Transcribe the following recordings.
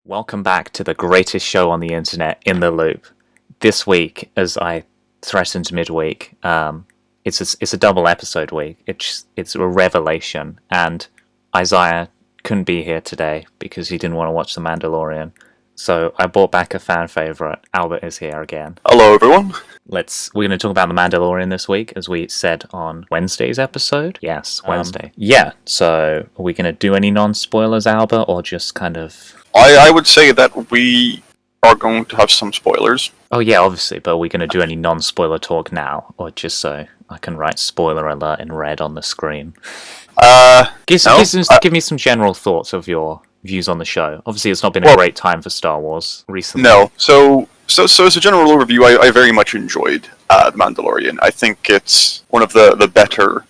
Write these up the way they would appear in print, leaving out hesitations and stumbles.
Welcome back to the greatest show on the internet, In the Loop. This week, as I threatened midweek, it's a double episode week. It's a revelation, and Isaiah couldn't be here today because he didn't want to watch The Mandalorian. So I brought back a fan favorite. Albert is here again. Hello, everyone. We're going to talk about The Mandalorian this week, as we said on Wednesday's episode. Yes, Wednesday. So are we going to do any non-spoilers, Albert, or just kind of... I would say that we are going to have some spoilers. Oh yeah, obviously, but are we going to do any non-spoiler talk now, or just so I can write spoiler alert in red on the screen? Give me some general thoughts of your views on the show. Obviously, it's not been a great time for Star Wars recently. No, so as a general overview, I very much enjoyed The Mandalorian. I think it's one of the better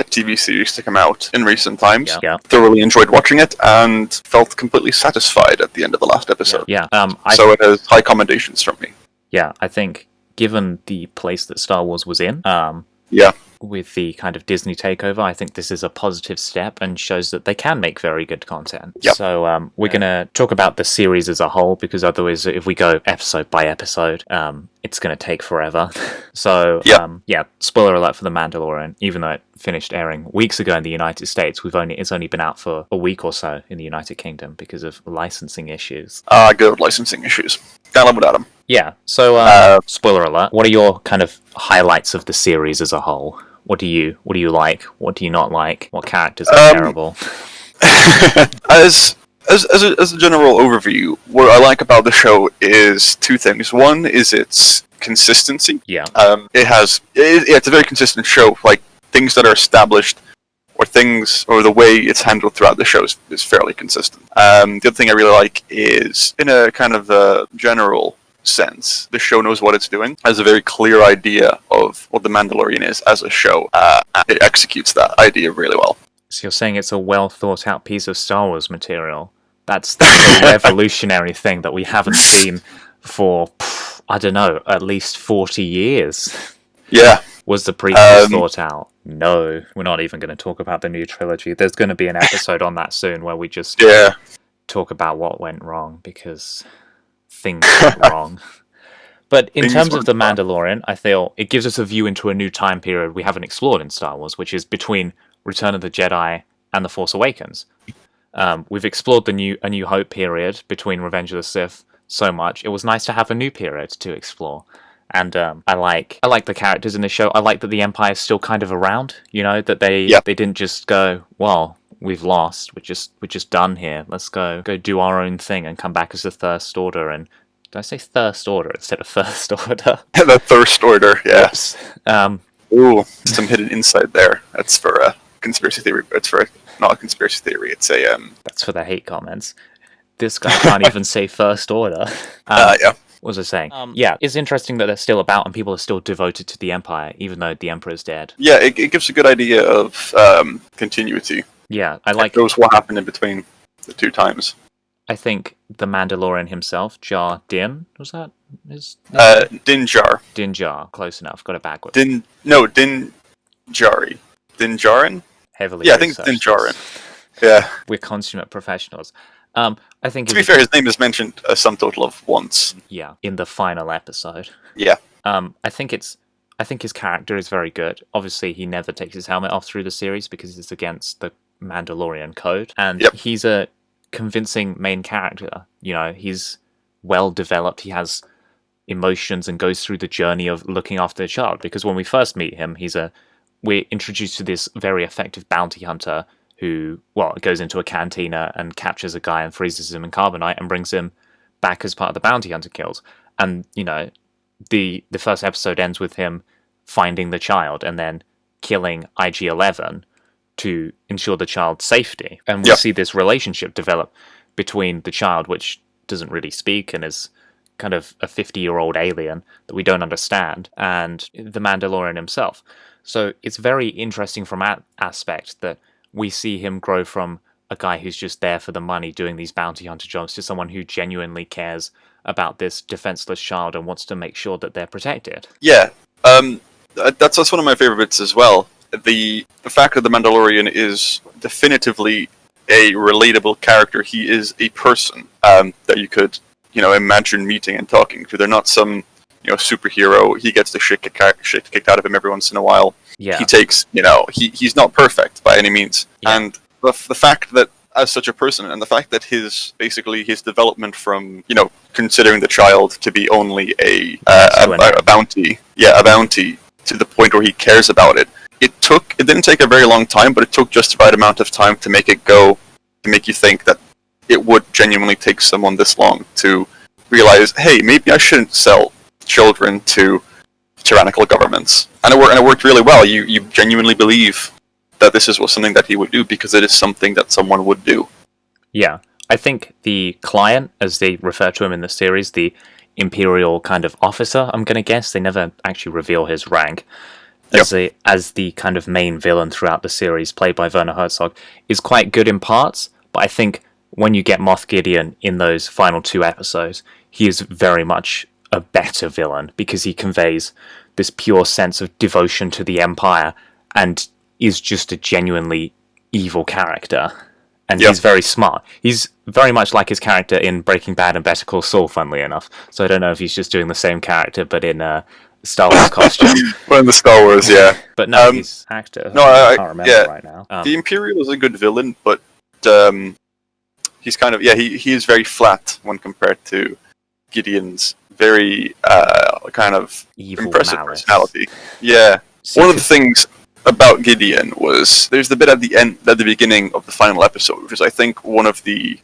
TV series to come out in recent times. Yeah. Thoroughly enjoyed watching it and felt completely satisfied at the end of the last episode. Yeah. So it has high commendations from me. Yeah, I think given the place that Star Wars was in, with the kind of Disney takeover, I think this is a positive step and shows that they can make very good content. Yep. So we're going to talk about the series as a whole, because otherwise if we go episode by episode, it's going to take forever. So spoiler alert for The Mandalorian. Even though it finished airing weeks ago in the United States, it's only been out for a week or so in the United Kingdom because of licensing issues. Good licensing issues. Can't live without them. Yeah, so spoiler alert. What are your kind of highlights of the series as a whole? What do you like? What do you not like? What characters are terrible? As a general overview, what I like about the show is two things. One is its consistency. Yeah. It's a very consistent show. Like, things that are established or the way it's handled throughout the show is fairly consistent. The other thing I really like is, in a kind of general sense, the show knows what it's doing, has a very clear idea of what The Mandalorian is as a show, and it executes that idea really well. So you're saying it's a well thought out piece of Star Wars material? That's a revolutionary thing that we haven't seen for, I don't know, at least 40 years. Yeah. Was the prequel thought out? No, we're not even going to talk about the new trilogy. There's going to be an episode on that soon where we just talk about what went wrong, because things went wrong. But in terms of The Mandalorian, I feel it gives us a view into a new time period we haven't explored in Star Wars, which is between Return of the Jedi and The Force Awakens. We've explored a New Hope period between Revenge of the Sith so much. It was nice to have a new period to explore. And I like the characters in the show. I like that the Empire is still kind of around. You know, that they didn't just go, well, we've lost. We're just done here. Let's go do our own thing and come back as the First Order. And did I say First Order instead of First Order? The First Order, yeah. Oops. Ooh, some hidden insight there. That's for a conspiracy theory. It's for not a conspiracy theory. It's a That's for the hate comments. This guy can't even say First Order. What was I saying? It's interesting that they're still about and people are still devoted to the Empire, even though the Emperor's dead. Yeah, it gives a good idea of continuity. Yeah, I like... It knows what happened in between the two times. I think the Mandalorian himself, Jar Din, was that his name? Din Djar. Din Djar, close enough, got it backwards. Din Djarin? Din Djarin? Heavily I think it's Din Djarin. Yeah. We're consummate professionals. I think to be fair, his name is mentioned a sum total of once. Yeah, in the final episode. Yeah. I think his character is very good. Obviously, he never takes his helmet off through the series because it's against the Mandalorian code, and he's a convincing main character. You know, he's well developed. He has emotions and goes through the journey of looking after a child. Because when we first meet him, we're introduced to this very effective bounty hunter who, goes into a cantina and captures a guy and freezes him in carbonite and brings him back as part of the bounty hunter kills. And, you know, the first episode ends with him finding the child and then killing IG-11 to ensure the child's safety. And we see this relationship develop between the child, which doesn't really speak and is kind of a 50-year-old alien that we don't understand, and the Mandalorian himself. So it's very interesting from that aspect that we see him grow from a guy who's just there for the money doing these bounty hunter jobs to someone who genuinely cares about this defenseless child and wants to make sure that they're protected. Yeah, that's one of my favorite bits as well. The fact that the Mandalorian is definitively a relatable character. He is a person that you could, imagine meeting and talking to. They're not some, superhero. He gets the shit kicked out of him every once in a while. Yeah. He takes, he's not perfect by any means. Yeah. And the fact that as such a person, and the fact that his development from, considering the child to be only a bounty, a bounty, to the point where he cares about it. It didn't take a very long time, but it took just the right amount of time to make it go, to make you think that it would genuinely take someone this long to realize, hey, maybe I shouldn't sell children to tyrannical governments. And it worked really well. You genuinely believe that this is something that he would do because it is something that someone would do. Yeah. I think the client, as they refer to him in the series, the Imperial kind of officer, I'm going to guess, they never actually reveal his rank, as the kind of main villain throughout the series, played by Werner Herzog, is quite good in parts, but I think when you get Moff Gideon in those final 2 episodes, he is very much a better villain, because he conveys this pure sense of devotion to the Empire, and is just a genuinely evil character. And he's very smart. He's very much like his character in Breaking Bad and Better Call Saul, funnily enough. So I don't know if he's just doing the same character, but in a Star Wars costume. Well, in the Star Wars, yeah. But no, he's actor. No, I can't remember right now. The Imperial is a good villain, but he's kind of, he is very flat when compared to Gideon's very kind of evil, impressive malice. Personality. Yeah. One of the things about Gideon was there's the bit at the beginning of the final episode, which is I think one of the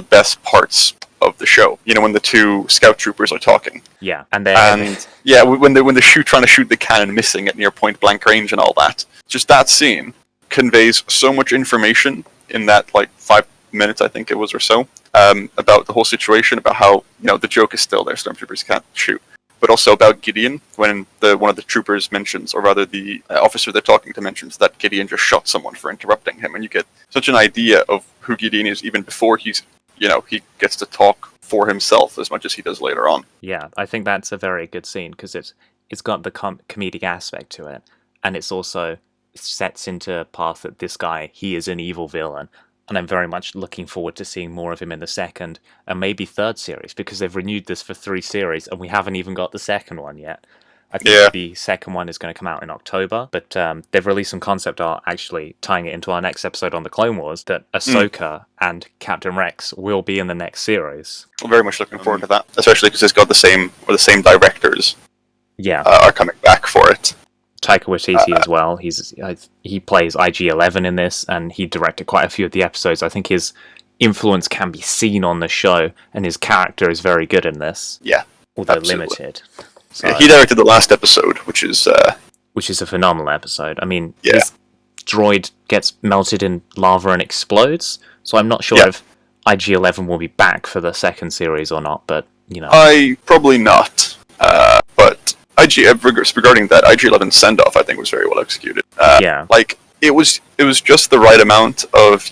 best parts of the show. When the 2 scout troopers are talking. Yeah, when they're trying to shoot the cannon, missing at near point blank range and all that. Just that scene conveys so much information in that 5 minutes, I think it was, or so, about the whole situation, about how the joke is still there, stormtroopers can't shoot. But also about Gideon, when one of the troopers mentions, or rather the officer they're talking to mentions, that Gideon just shot someone for interrupting him, and you get such an idea of who Gideon is even before he gets to talk for himself as much as he does later on. Yeah, I think that's a very good scene, because it's got the comedic aspect to it, and it's also sets into a path that this guy, he is an evil villain. And I'm very much looking forward to seeing more of him in the 2nd and maybe 3rd series, because they've renewed this for 3 series and we haven't even got the 2nd one yet. I think the 2nd one is going to come out in October, but they've released some concept art actually tying it into our next episode on the Clone Wars, that Ahsoka and Captain Rex will be in the next series. I'm very much looking forward to that, especially because it's got the same directors. Yeah, are coming back for it. Taika Waititi as well. He plays IG-11 in this, and he directed quite a few of the episodes. I think his influence can be seen on the show, and his character is very good in this. Yeah, although limited. So, he directed the last episode, which is a phenomenal episode. I mean, his droid gets melted in lava and explodes, so I'm not sure if IG-11 will be back for the 2nd series or not, but, I probably not. But regarding that, IG-11 send-off, I think, was very well executed. It was just the right amount of,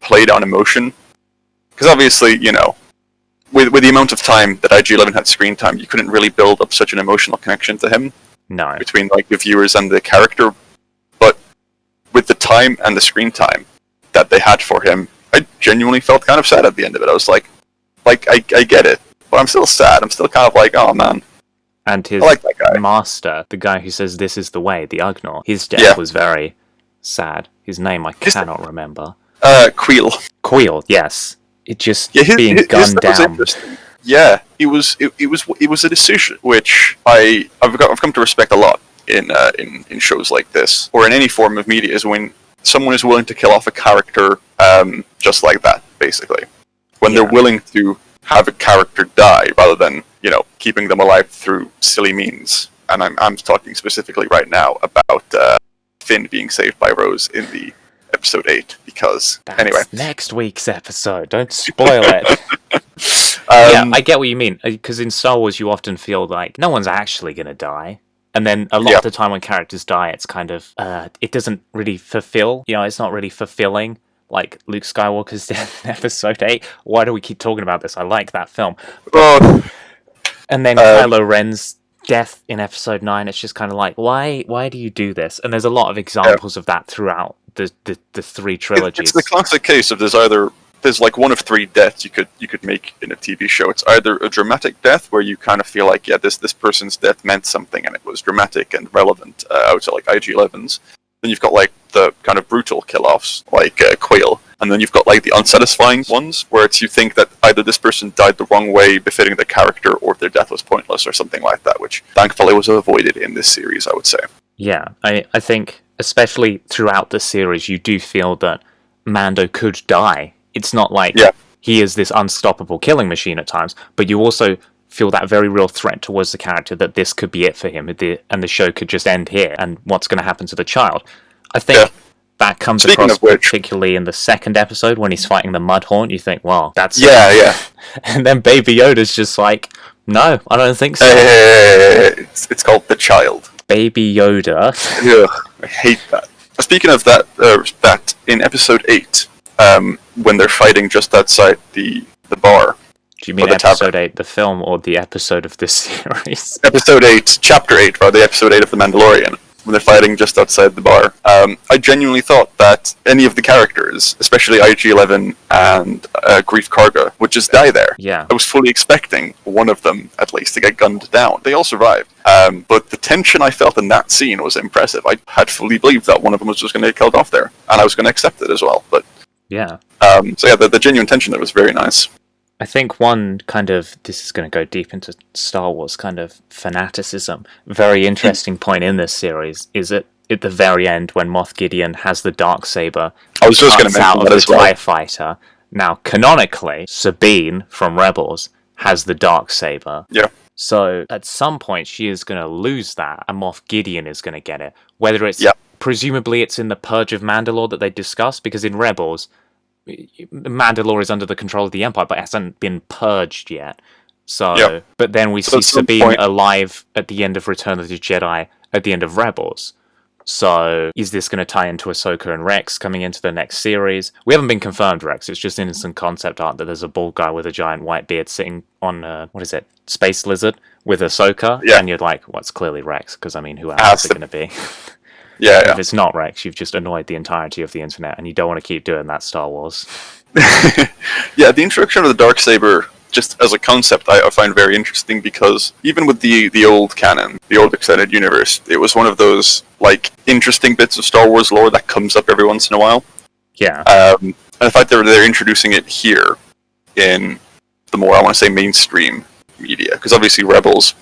played on emotion. Because obviously, with the amount of time that IG-11 had screen time, you couldn't really build up such an emotional connection to him. No. Between, the viewers and the character. But with the time and the screen time that they had for him, I genuinely felt kind of sad at the end of it. I was like, I get it, but I'm still sad. I'm still kind of like, oh, man. And his master, the guy who says this is the way, the Ugnor, his death was very sad. His name I cannot remember. Queel. Queel, yes. It just being gunned down. Yeah, it was a decision which I've come to respect a lot in shows like this, or in any form of media, is when someone is willing to kill off a character just like that, basically. When they're willing to have a character die rather than, keeping them alive through silly means. And I'm talking specifically right now about Finn being saved by Rose in the episode 8, because anyway. Next week's episode. Don't spoil it. I get what you mean, because in Star Wars you often feel like no one's actually going to die. And then a lot of the time when characters die, it's kind of, it doesn't really fulfill, it's not really fulfilling. Like Luke Skywalker's death in episode 8. Why do we keep talking about this? I like that film. And then Kylo Ren's death in episode 9, it's just kind of like, why do you do this? And there's a lot of examples of that throughout the 3 trilogies. It's the classic case of there's like one of 3 deaths you could make in a TV show. It's either a dramatic death where you kind of feel like, yeah, this person's death meant something and it was dramatic and relevant out to like IG-11s. Then you've got like the kind of brutal kill-offs, like Quail. And then you've got like the unsatisfying ones, where it's you think that either this person died the wrong way, befitting the character, or their death was pointless, or something like that, which thankfully was avoided in this series, I would say. Yeah, I think, especially throughout the series, you do feel that Mando could die. It's not like he is this unstoppable killing machine at times, but you also feel that very real threat towards the character that this could be it for him, and the show could just end here, and what's going to happen to the child. I think that comes across particularly in the 2nd episode when he's fighting the Mudhorn. You think, well, that's... Yeah. And then Baby Yoda's just like, no, I don't think so. It's called The Child. Baby Yoda. Ugh, I hate that. Speaking of that, that in episode 8, when they're fighting just outside the bar... Do you mean episode 8, the film, or the episode of this series? Episode 8, chapter 8, rather, episode 8 of The Mandalorian. When they're fighting just outside the bar. I genuinely thought that any of the characters, especially IG-11 and Grief Karga, would just die there. Yeah. I was fully expecting one of them, at least, to get gunned down. They all survived. But the tension I felt in that scene was impressive. I had fully believed that one of them was just going to get killed off there. And I was going to accept it as well. But yeah. The genuine tension there was very nice. I think one kind of, this is going to go deep into Star Wars kind of fanaticism, very interesting point in this series is at the very end when Moff Gideon has the Darksaber out of the TIE fighter. Now, canonically, Sabine from Rebels has the Darksaber. Yeah. So at some point she is going to lose that and Moff Gideon is going to get it. Whether it's, presumably it's in the Purge of Mandalore that they discussed, because in Rebels... Mandalore is under the control of the Empire, but it hasn't been purged yet. So, but then we see Sabine alive at the end of Return of the Jedi, at the end of Rebels. So, is this going to tie into Ahsoka and Rex coming into the next series? We haven't been confirmed, Rex. It's just innocent concept art that there's a bald guy with a giant white beard sitting on, Space Lizard with Ahsoka. Yeah. And you're like, well, it's clearly Rex, because, I mean, who else is it going to be? Yeah. If it's not Rex, you've just annoyed the entirety of the internet, and you don't want to keep doing that, Star Wars. Yeah, the introduction of the Darksaber, just as a concept, I find very interesting, because even with the old canon, the old extended universe, it was one of those, like, interesting bits of Star Wars lore that comes up every once in a while. Yeah. And the fact that they're introducing it here in the more, I want to say, mainstream media, because obviously Rebels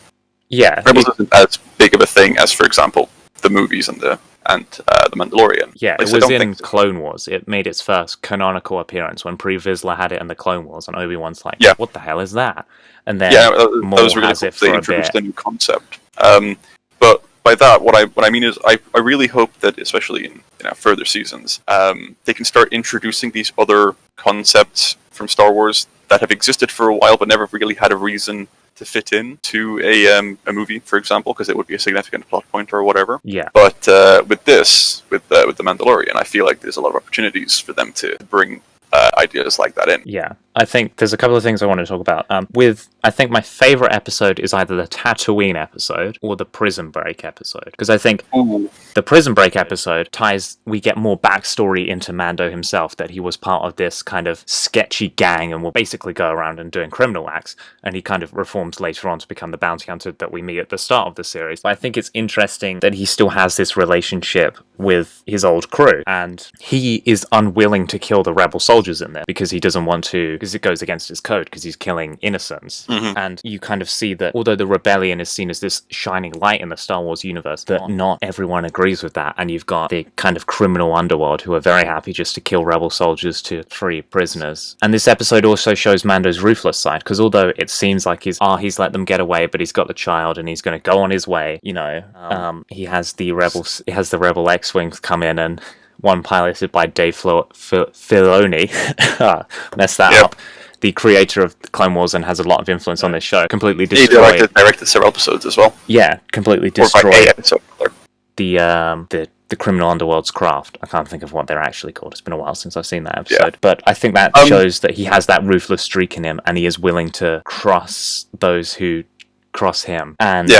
isn't as big of a thing as, for example, the movies and the Mandalorian. Yeah, it was in Clone Wars. It made its first canonical appearance when Pre Vizsla had it in the Clone Wars, and Obi-Wan's like, what the hell is that? And then Maul that was really has cool. it for They introduced a new concept. But by that, what I mean is, I really hope that, especially in further seasons, they can start introducing these other concepts from Star Wars that have existed for a while but never really had a reason to fit in to a movie, for example, because it would be a significant plot point or whatever. Yeah. But with the Mandalorian, I feel like there's a lot of opportunities for them to bring ideas like that in. Yeah, I think there's a couple of things I want to talk about. I think my favorite episode is either the Tatooine episode or the Prison Break episode, because I think the Prison Break episode we get more backstory into Mando himself, that he was part of this kind of sketchy gang and will basically go around and doing criminal acts, and he kind of reforms later on to become the bounty hunter that we meet at the start of the series. But I think it's interesting that he still has this relationship with his old crew, and he is unwilling to kill the rebel soldiers in there because he doesn't want to, because it goes against his code, because he's killing innocents. And you kind of see that although the rebellion is seen as this shining light in the Star Wars universe, that not everyone agrees with that, and you've got the kind of criminal underworld who are very happy just to kill rebel soldiers to free prisoners. And this episode also shows Mando's ruthless side, because although it seems like he's let them get away, but he's got the child and he's going to go on his way, he has the rebel X-Wings come in, and one piloted by Dave Filoni, messed that up, the creator of Clone Wars and has a lot of influence on this show, completely destroyed. He directed several episodes as well. Yeah, completely destroyed the criminal underworld's craft. I can't think of what they're actually called. It's been a while since I've seen that episode. But I think that shows that he has that ruthless streak in him, and he is willing to cross those who cross him. And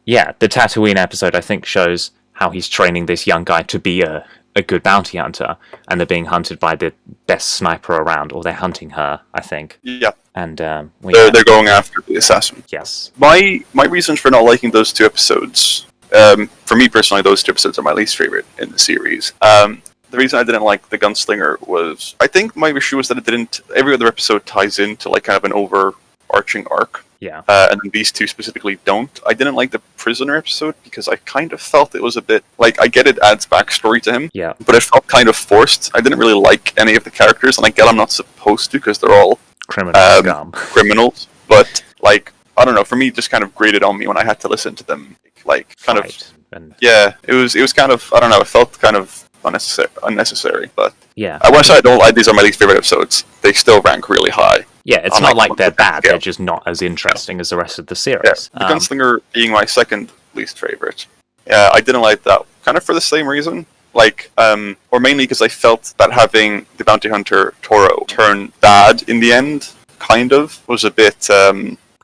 Yeah, the Tatooine episode, I think, shows how he's training this young guy to be a good bounty hunter, and they're being hunted by the best sniper around, or they're hunting her, I think. Yeah. And they're going after the assassin. Yes. My reasons for not liking those two episodes, for me personally, those two episodes are my least favorite in the series. The reason I didn't like the Gunslinger was, I think my issue was that every other episode ties into like kind of an overarching arc. Yeah. And then these two specifically don't. I didn't like the Prisoner episode because I kind of felt it was a bit, like, I get it adds backstory to him. Yeah. But it felt kind of forced. I didn't really like any of the characters, and I get I'm not supposed to because they're all criminals. But, like, I don't know, for me it just kind of grated on me when I had to listen to them. Like, kind yeah, it was kind of, I don't know, it felt kind of unnecessary, but yeah. I want to say I don't like these are my least favorite episodes. They still rank really high. Yeah, it's not like they're bad, they're just not as interesting as the rest of the series. Yeah. The Gunslinger being my second least favorite. Yeah, I didn't like that, kind of for the same reason. Like, or mainly because I felt that having the bounty hunter Toro turn bad in the end, kind of, was a bit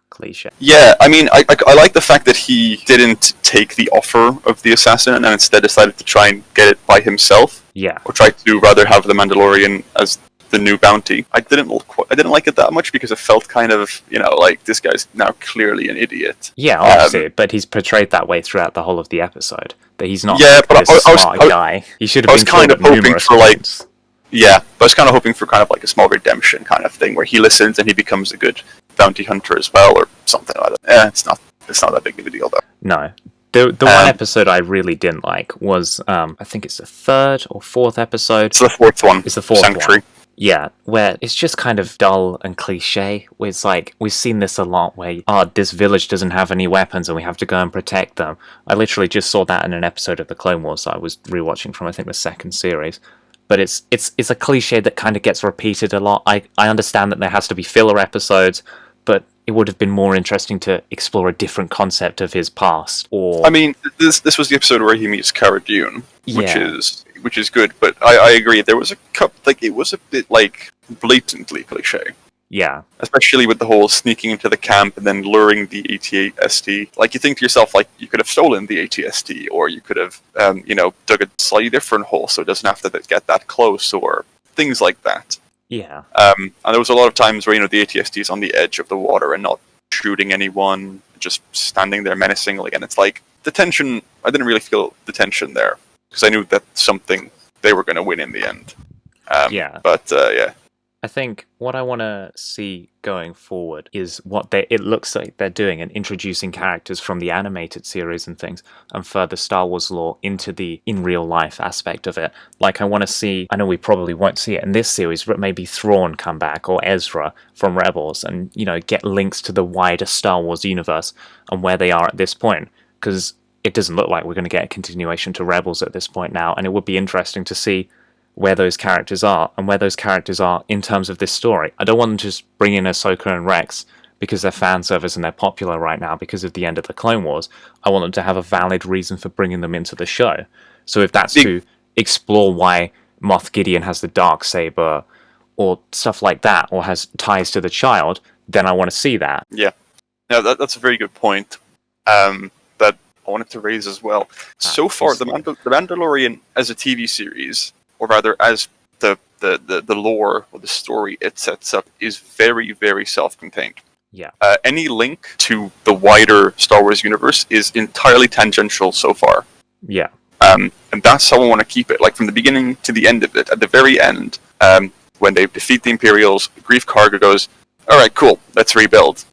cliche. Yeah, I mean, I like the fact that he didn't take the offer of the assassin and instead decided to try and get it by himself. Yeah. Or try to rather have the Mandalorian as the new bounty. I didn't like it that much because it felt kind of, like this guy's now clearly an idiot. Yeah, obviously, but he's portrayed that way throughout the whole of the episode. That he's not this smart guy. He should have been kind of hoping for times. Yeah, but I was kind of hoping for kind of like a small redemption kind of thing where he listens and he becomes a good bounty hunter as well, or something like that. Yeah, it's not that big of a deal though. No. The one episode I really didn't like was, I think it's the third or fourth episode. It's the fourth one. It's the fourth Sanctuary. one. Yeah, where it's just kind of dull and cliche. Where it's like, we've seen this a lot where, this village doesn't have any weapons and we have to go and protect them. I literally just saw that in an episode of the Clone Wars that I was rewatching from, I think, the second series. But it's a cliche that kind of gets repeated a lot. I understand that there has to be filler episodes, but it would have been more interesting to explore a different concept of his past. Or I mean, this was the episode where he meets Cara Dune, which is good. But I agree, there was a couple, like, it was a bit like blatantly cliche. Yeah. Especially with the whole sneaking into the camp and then luring the AT-ST. Like, you think to yourself, like, you could have stolen the AT-ST, or you could have, dug a slightly different hole so it doesn't have to get that close, or things like that. Yeah. And there was a lot of times where, the AT-ST is on the edge of the water and not shooting anyone, just standing there menacingly, and it's like, the tension, I didn't really feel the tension there, because I knew that something, they were going to win in the end. Yeah. But, yeah. I think what I want to see going forward is what it looks like they're doing and introducing characters from the animated series and things and further Star Wars lore into the in real life aspect of it. Like, I want to see, I know we probably won't see it in this series, but maybe Thrawn come back or Ezra from Rebels and, get links to the wider Star Wars universe and where they are at this point. Because it doesn't look like we're going to get a continuation to Rebels at this point now, and it would be interesting to see where those characters are and where those characters are in terms of this story. I don't want them to just bring in Ahsoka and Rex because they're fan service and they're popular right now because of the end of the Clone Wars. I want them to have a valid reason for bringing them into the show. So if that's to explore why Moff Gideon has the Darksaber or stuff like that, or has ties to the child, then I want to see that. Yeah. No, that's a very good point that I wanted to raise as well. So far, the Mandalorian as a TV series, or rather as the lore or the story it sets up, is very, very self-contained. Yeah. Any link to the wider Star Wars universe is entirely tangential so far. Yeah. And that's how I want to keep it. Like, from the beginning to the end of it, at the very end, when they defeat the Imperials, Grief Karga goes, alright, cool, let's rebuild.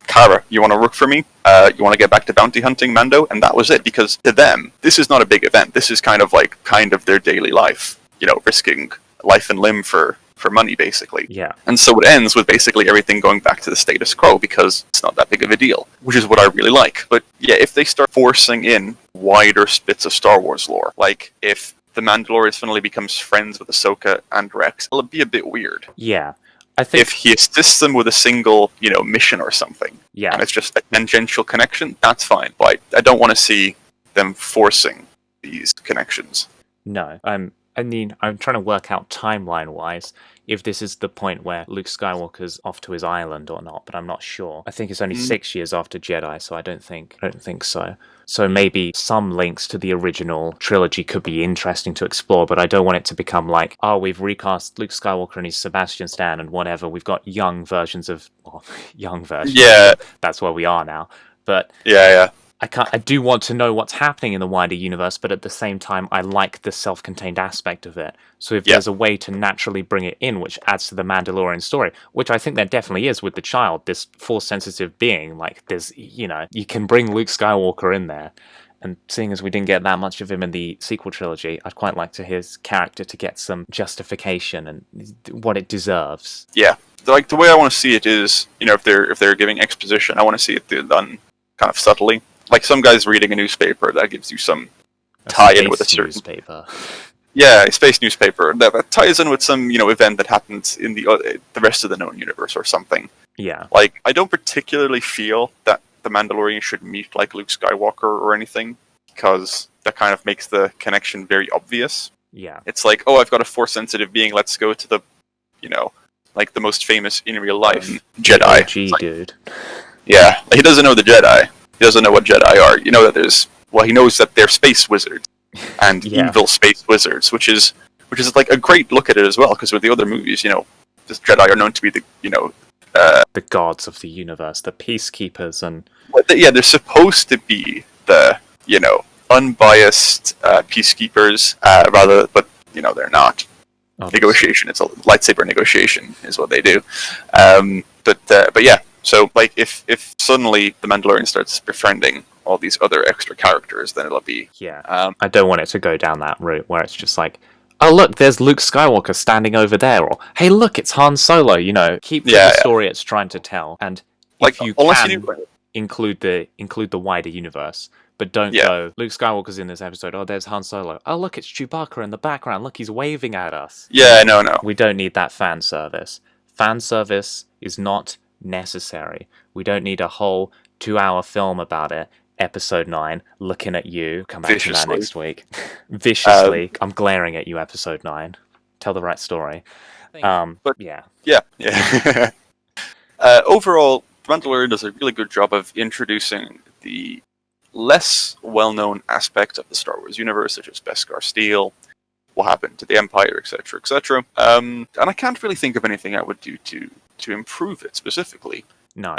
Cara, you want to work for me? You want to get back to bounty hunting, Mando? And that was it, because to them, this is not a big event. This is kind of their daily life. Risking life and limb for money, basically. Yeah. And so it ends with basically everything going back to the status quo, because it's not that big of a deal, which is what I really like. But yeah, if they start forcing in wider bits of Star Wars lore, like if the Mandalorian suddenly becomes friends with Ahsoka and Rex, it'll be a bit weird. Yeah. I think if he assists them with a single, mission or something, yeah, and it's just a tangential connection, that's fine. But I don't want to see them forcing these connections. No, I mean, I'm trying to work out timeline-wise if this is the point where Luke Skywalker's off to his island or not, but I'm not sure. I think it's only 6 years after Jedi, so I don't think so. So maybe some links to the original trilogy could be interesting to explore, but I don't want it to become like, oh, we've recast Luke Skywalker and he's Sebastian Stan and whatever. We've got young versions. Yeah. That's where we are now. But Yeah. I do want to know what's happening in the wider universe, but at the same time, I like the self-contained aspect of it. So if there's a way to naturally bring it in, which adds to the Mandalorian story, which I think there definitely is with the child, this Force-sensitive being, like, there's, you can bring Luke Skywalker in there. And seeing as we didn't get that much of him in the sequel trilogy, I'd quite like to his character to get some justification and what it deserves. Yeah. Like, the way I want to see it is, if they're giving exposition, I want to see it done kind of subtly. Like some guy's reading a newspaper, that gives you some tie-in with a certain newspaper. Yeah, a space newspaper that ties in with some event that happens in the rest of the known universe or something. Yeah. Like, I don't particularly feel that the Mandalorian should meet like Luke Skywalker or anything, because that kind of makes the connection very obvious. Yeah. It's like, oh, I've got a Force-sensitive being. Let's go to the, like the most famous in real life Jedi. OG dude. Yeah, he doesn't know the Jedi. He doesn't know what Jedi are. He knows that they're space wizards and evil space wizards, which is like a great look at it as well. Because with the other movies, the Jedi are known to be the gods of the universe, the peacekeepers, and they're supposed to be the unbiased peacekeepers, but they're not. Obviously. Negotiation. It's a lightsaber negotiation, is what they do. But yeah. So, like, if suddenly the Mandalorian starts befriending all these other extra characters, then it'll be... Yeah. I don't want it to go down that route where it's just like, oh, look, there's Luke Skywalker standing over there, or, hey, look, it's Han Solo, Keep the story it's trying to tell, and if you can include the wider universe, but don't go, Luke Skywalker's in this episode, oh, there's Han Solo, oh, look, it's Chewbacca in the background, look, he's waving at us. Yeah, no. We don't need that fan service. Fan service is not necessary. We don't need a whole 2-hour film about it. Episode 9, looking at you. Come back to that next week. Viciously, I'm glaring at you. Episode 9. Tell the right story. Yeah. Overall, The Mandalorian does a really good job of introducing the less well-known aspects of the Star Wars universe, such as Beskar Steel, what happened to the Empire, etc., etc. And I can't really think of anything I would do to improve it specifically. No.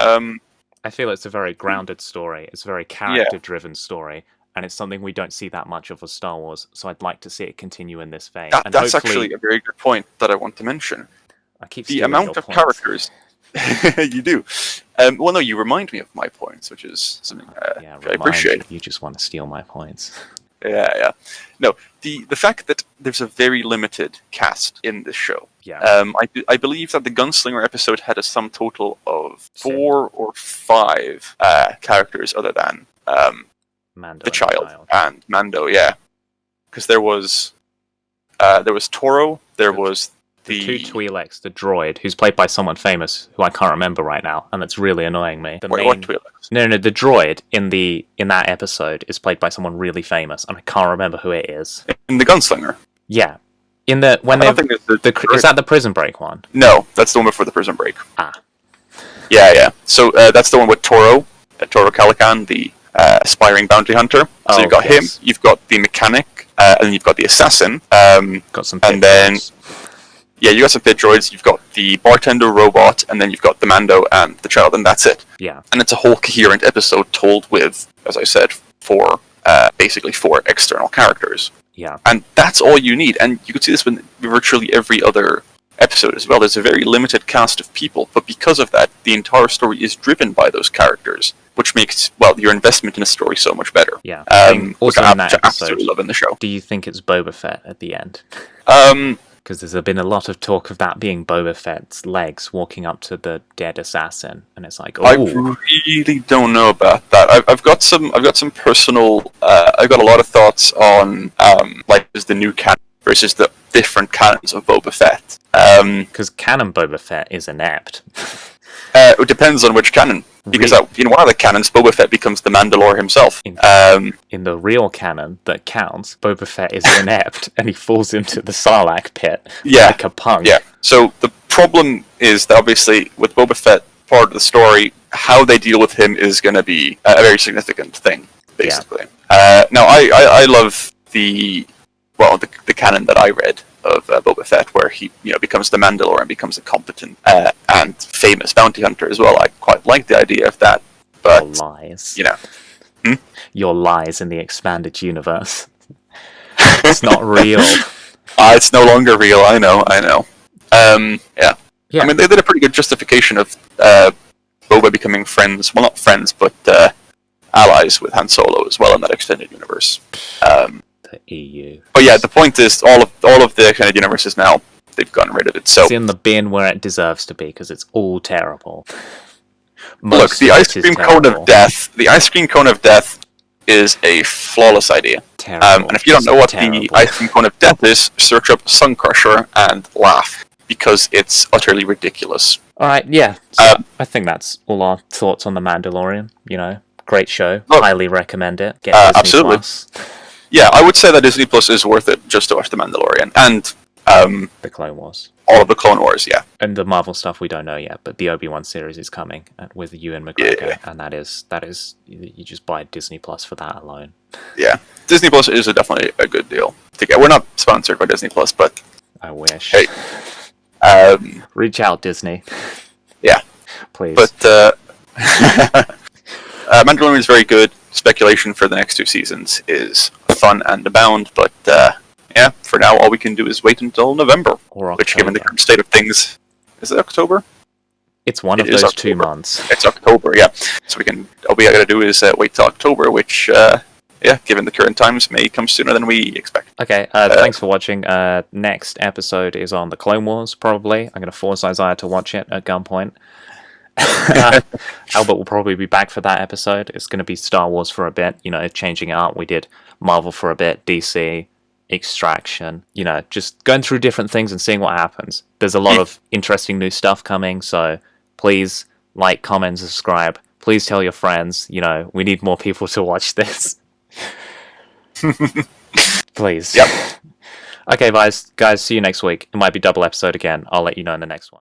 I feel it's a very grounded story. It's a very character-driven story, and it's something we don't see that much of with Star Wars, so I'd like to see it continue in this vein. That's actually a very good point that I want to mention. I keep the amount of characters... You do. Well, no, you remind me of my points, which is something I appreciate. You just want to steal my points. Yeah. No, the fact that there's a very limited cast in this show. Yeah. I believe that the Gunslinger episode had a sum total of 4 or 5 characters other than Mando the child and Mando. Yeah, because there was Toro. There was the two Twi'leks, the droid, who's played by someone famous who I can't remember right now, and that's really annoying me. What Twi'leks? No, the droid in that episode is played by someone really famous, and I can't remember who it is. In the Gunslinger? Yeah. Is that the Prison Break one? No, that's the one before the Prison Break. Ah. Yeah. So that's the one with Toro Calican, the aspiring bounty hunter. So you've got him, you've got the mechanic, and then you've got the assassin. Got some pit droids. Yeah, you got some pit droids, you've got the bartender robot, and then you've got the Mando and the child, and that's it. Yeah. And it's a whole coherent episode told with, as I said, basically 4 external characters. Yeah. And that's all you need. And you could see this with virtually every other episode as well. There's a very limited cast of people, but because of that, the entire story is driven by those characters, which makes, your investment in a story so much better. Yeah. Also in that episode, absolutely love in the show. Do you think it's Boba Fett at the end? Because there's been a lot of talk of that being Boba Fett's legs walking up to the dead assassin, and it's like, I really don't know about that. I've got some personal. I've got a lot of thoughts on is the new canon versus the different canons of Boba Fett. Because canon Boba Fett is inept. It depends on which canon. Because in one of the canons, Boba Fett becomes the Mandalore himself. In the real canon that counts, Boba Fett is inept and he falls into the Sarlacc pit like a punk. Yeah. So the problem is that obviously with Boba Fett, part of the story, how they deal with him is going to be a very significant thing, basically. Now, I love the canon that I read of Boba Fett, where he becomes the Mandalore and becomes a competent and famous bounty hunter as well. I quite like the idea of that, but your lies. Your lies in the expanded universe. It's not real. It's no longer real. I know. Yeah. I mean, they did a pretty good justification of Boba becoming friends. Well, not friends, but allies with Han Solo as well in that extended universe. The EU. But yeah, the point is, all of the extended universes now, they've gotten rid of it. So it's in the bin where it deserves to be, because it's all terrible. Look, the ice cream cone of death. The ice cream cone of death is a flawless idea. And if you don't know what the ice cream cone of death is, search up Sun Crusher and laugh, because it's utterly ridiculous. Alright, yeah. So I think that's all our thoughts on The Mandalorian. Great show. Highly recommend it. Get Disney absolutely. Plus. Yeah, I would say that Disney Plus is worth it just to watch The Mandalorian. And The Clone Wars. All of the Clone Wars, yeah. And the Marvel stuff we don't know yet, but the Obi-Wan series is coming with Ewan McGregor, and that is you just buy Disney Plus for that alone. Yeah, Disney Plus is definitely a good deal to get. We're not sponsored by Disney Plus, but I wish. Hey, reach out, Disney. Yeah, please. But Mandalorian is very good. Speculation for the next 2 seasons is fun and abound, but yeah, for now, all we can do is wait until November. Or October. Which, given the current state of things, is it October? It's one of those October. 2 months. It's October, yeah. So all we gotta do is wait till October, which, given the current times, may come sooner than we expect. Okay, thanks for watching. Next episode is on the Clone Wars, probably. I'm gonna force Isaiah to watch it at gunpoint. Albert will probably be back for that episode. It's going to be Star Wars for a bit, changing it up. We did Marvel for a bit, DC, Extraction, just going through different things and seeing what happens. There's a lot of interesting new stuff coming, so please like, comment, subscribe. Please tell your friends, we need more people to watch this. Please. Yep. Okay, guys, see you next week. It might be double episode again. I'll let you know in the next one.